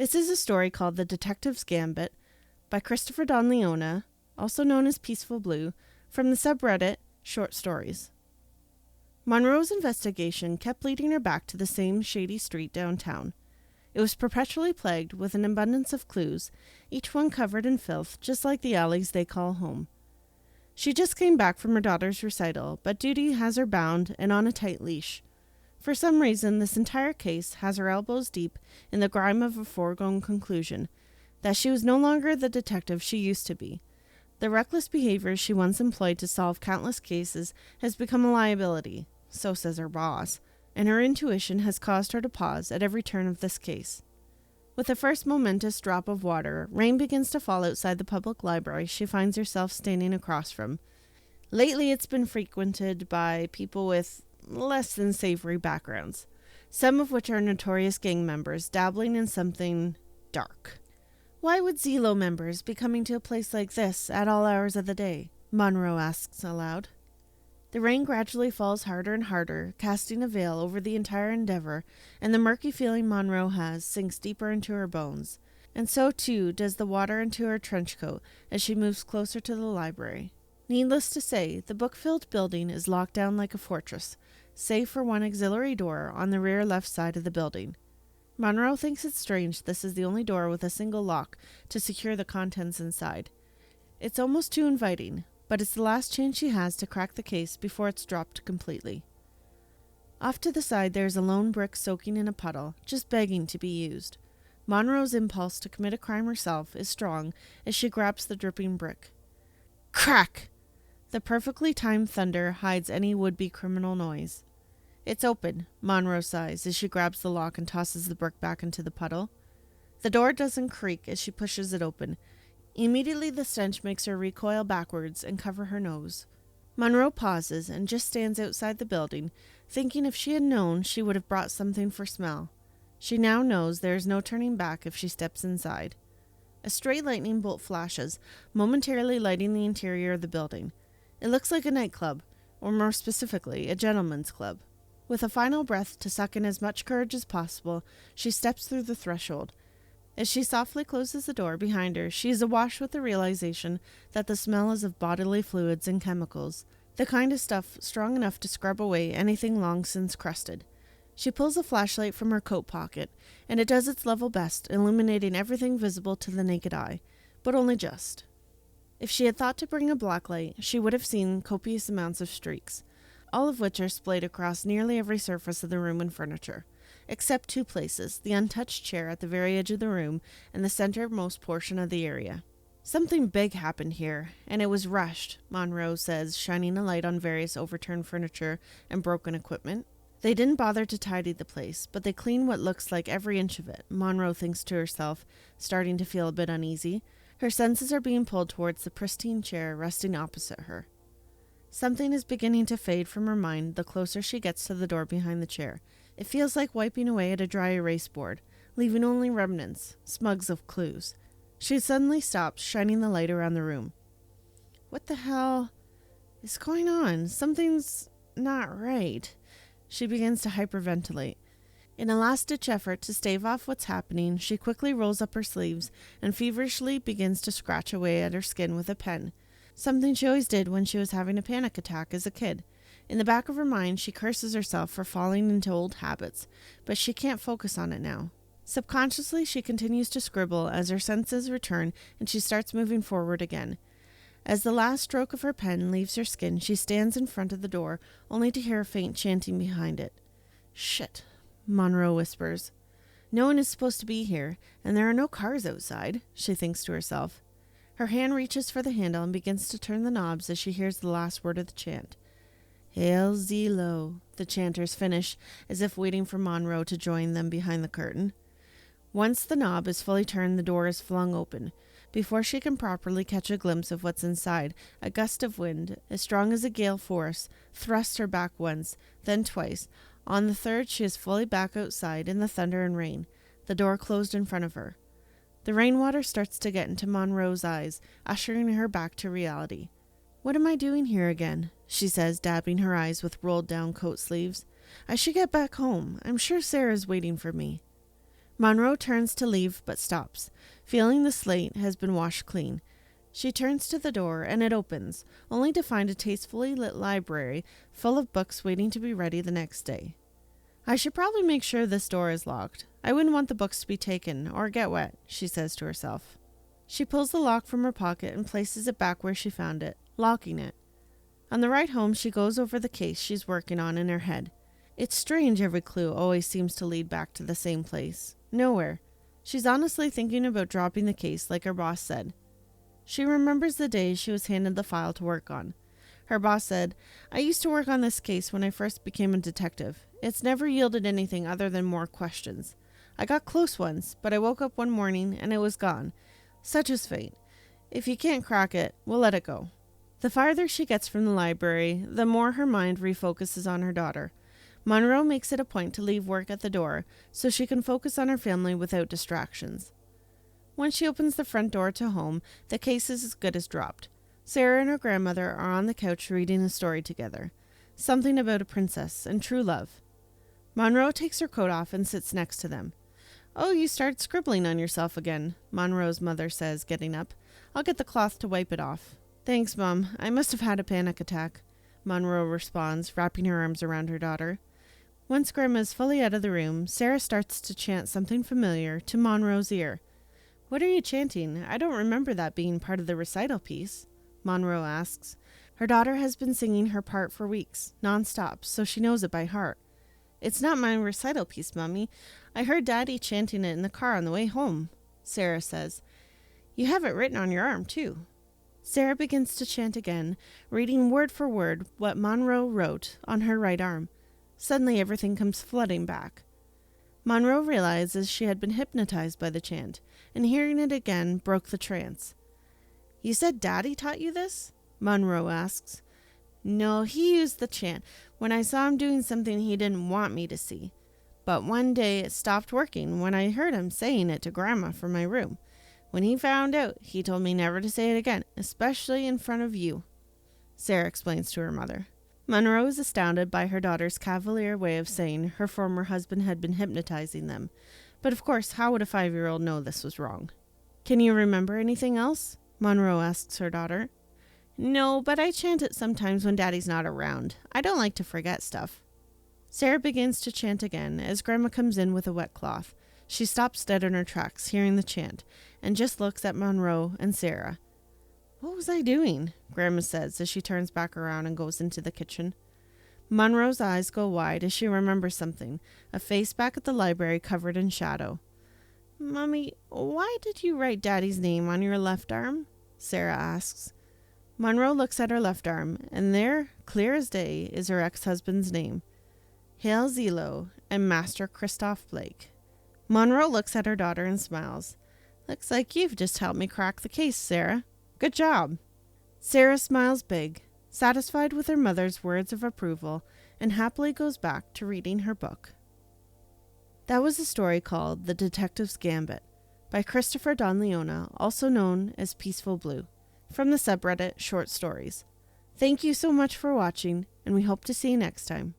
This is a story called The Detective's Gambit by Christopher Donleona, also known as Peaceful-blu, from the subreddit Short Stories. Monroe's investigation kept leading her back to the same shady street downtown. It was perpetually plagued with an abundance of clues, each one covered in filth, just like the alleys they call home. She just came back from her daughter's recital, but duty has her bound and on a tight leash. For some reason, this entire case has her elbows deep in the grime of a foregone conclusion, that she was no longer the detective she used to be. The reckless behavior she once employed to solve countless cases has become a liability, so says her boss, and her intuition has caused her to pause at every turn of this case. With the first momentous drop of water, rain begins to fall outside the public library she finds herself standing across from. Lately it's been frequented by people with less than savory backgrounds, some of which are notorious gang members dabbling in something dark. Why would Zelo members be coming to a place like this at all hours of the day? Monroe asks aloud. The rain gradually falls harder and harder, casting a veil over the entire endeavor, and the murky feeling Monroe has sinks deeper into her bones. And so, too, does the water into her trench coat as she moves closer to the library. Needless to say, the book-filled building is locked down like a fortress, save for one auxiliary door on the rear left side of the building. Monroe thinks it strange this is the only door with a single lock to secure the contents inside. It's almost too inviting, but it's the last chance she has to crack the case before it's dropped completely. Off to the side there is a lone brick soaking in a puddle, just begging to be used. Monroe's impulse to commit a crime herself is strong as she grabs the dripping brick. Crack! The perfectly timed thunder hides any would-be criminal noise. It's open, Monroe sighs as she grabs the lock and tosses the brick back into the puddle. The door doesn't creak as she pushes it open. Immediately the stench makes her recoil backwards and cover her nose. Monroe pauses and just stands outside the building, thinking if she had known she would have brought something for smell. She now knows there is no turning back if she steps inside. A stray lightning bolt flashes, momentarily lighting the interior of the building. It looks like a nightclub, or more specifically, a gentleman's club. With a final breath to suck in as much courage as possible, she steps through the threshold. As she softly closes the door behind her, she is awash with the realization that the smell is of bodily fluids and chemicals, the kind of stuff strong enough to scrub away anything long since crusted. She pulls a flashlight from her coat pocket, and it does its level best, illuminating everything visible to the naked eye, but only just. If she had thought to bring a blacklight, she would have seen copious amounts of streaks, all of which are splayed across nearly every surface of the room and furniture, except two places, the untouched chair at the very edge of the room and the centermost portion of the area. Something big happened here, and it was rushed, Monroe says, shining a light on various overturned furniture and broken equipment. They didn't bother to tidy the place, but they cleaned what looks like every inch of it, Monroe thinks to herself, starting to feel a bit uneasy. Her senses are being pulled towards the pristine chair resting opposite her. Something is beginning to fade from her mind the closer she gets to the door behind the chair. It feels like wiping away at a dry erase board, leaving only remnants, smugs of clues. She suddenly stops, shining the light around the room. What the hell is going on? Something's not right. She begins to hyperventilate. In a last-ditch effort to stave off what's happening, she quickly rolls up her sleeves and feverishly begins to scratch away at her skin with a pen, something she always did when she was having a panic attack as a kid. In the back of her mind, she curses herself for falling into old habits, but she can't focus on it now. Subconsciously, she continues to scribble as her senses return and she starts moving forward again. As the last stroke of her pen leaves her skin, she stands in front of the door, only to hear a faint chanting behind it. Shit, Monroe whispers. No one is supposed to be here, and there are no cars outside, she thinks to herself. Her hand reaches for the handle and begins to turn the knobs as she hears the last word of the chant. Hail Zelo, the chanters finish, as if waiting for Monroe to join them behind the curtain. Once the knob is fully turned, the door is flung open. Before she can properly catch a glimpse of what's inside, a gust of wind, as strong as a gale force, thrusts her back once, then twice. On the third, she is fully back outside in the thunder and rain, the door closed in front of her. The rainwater starts to get into Monroe's eyes, ushering her back to reality. What am I doing here again? She says, dabbing her eyes with rolled-down coat sleeves. I should get back home. I'm sure Sarah's waiting for me. Monroe turns to leave but stops, feeling the slate has been washed clean. She turns to the door and it opens, only to find a tastefully lit library full of books waiting to be ready the next day. I should probably make sure this door is locked. I wouldn't want the books to be taken or get wet, she says to herself. She pulls the lock from her pocket and places it back where she found it, locking it. On the ride home, she goes over the case she's working on in her head. It's strange every clue always seems to lead back to the same place. Nowhere. She's honestly thinking about dropping the case like her boss said. She remembers the day she was handed the file to work on. Her boss said, "I used to work on this case when I first became a detective. It's never yielded anything other than more questions. I got close once, but I woke up one morning and it was gone. Such is fate. If you can't crack it, we'll let it go." The farther she gets from the library, the more her mind refocuses on her daughter. Monroe makes it a point to leave work at the door so she can focus on her family without distractions. When she opens the front door to home, the case is as good as dropped. Sarah and her grandmother are on the couch reading a story together. Something about a princess and true love. Monroe takes her coat off and sits next to them. "Oh, you started scribbling on yourself again," Monroe's mother says, getting up. "I'll get the cloth to wipe it off." "Thanks, Mom. I must have had a panic attack," Monroe responds, wrapping her arms around her daughter. Once Grandma is fully out of the room, Sarah starts to chant something familiar to Monroe's ear. "What are you chanting? I don't remember that being part of the recital piece," Monroe asks. Her daughter has been singing her part for weeks, non-stop, so she knows it by heart. "It's not my recital piece, Mommy. I heard Daddy chanting it in the car on the way home," Sarah says. "You have it written on your arm, too." Sarah begins to chant again, reading word for word what Monroe wrote on her right arm. Suddenly everything comes flooding back. Monroe realizes she had been hypnotized by the chant, and hearing it again broke the trance. "You said Daddy taught you this?" Monroe asks. "No, he used the chant when I saw him doing something he didn't want me to see. But one day it stopped working when I heard him saying it to Grandma from my room. When he found out, he told me never to say it again, especially in front of you," Sarah explains to her mother. Monroe is astounded by her daughter's cavalier way of saying her former husband had been hypnotizing them. But of course, how would a 5-year-old know this was wrong? "Can you remember anything else?" Monroe asks her daughter. "No, but I chant it sometimes when Daddy's not around. I don't like to forget stuff." Sarah begins to chant again as Grandma comes in with a wet cloth. She stops dead in her tracks, hearing the chant, and just looks at Monroe and Sarah. "What was I doing?" Grandma says as she turns back around and goes into the kitchen. Monroe's eyes go wide as she remembers something, a face back at the library covered in shadow. "Mommy, why did you write Daddy's name on your left arm?" Sarah asks. Monroe looks at her left arm, and there, clear as day, is her ex-husband's name. Hail Zelo and Master Christoph Blake. Monroe looks at her daughter and smiles. "Looks like you've just helped me crack the case, Sarah. Good job." Sarah smiles big, satisfied with her mother's words of approval, and happily goes back to reading her book. That was a story called The Detective's Gambit by Christopher Donleona, also known as Peaceful-Blu, from the subreddit Short Stories. Thank you so much for watching, and we hope to see you next time.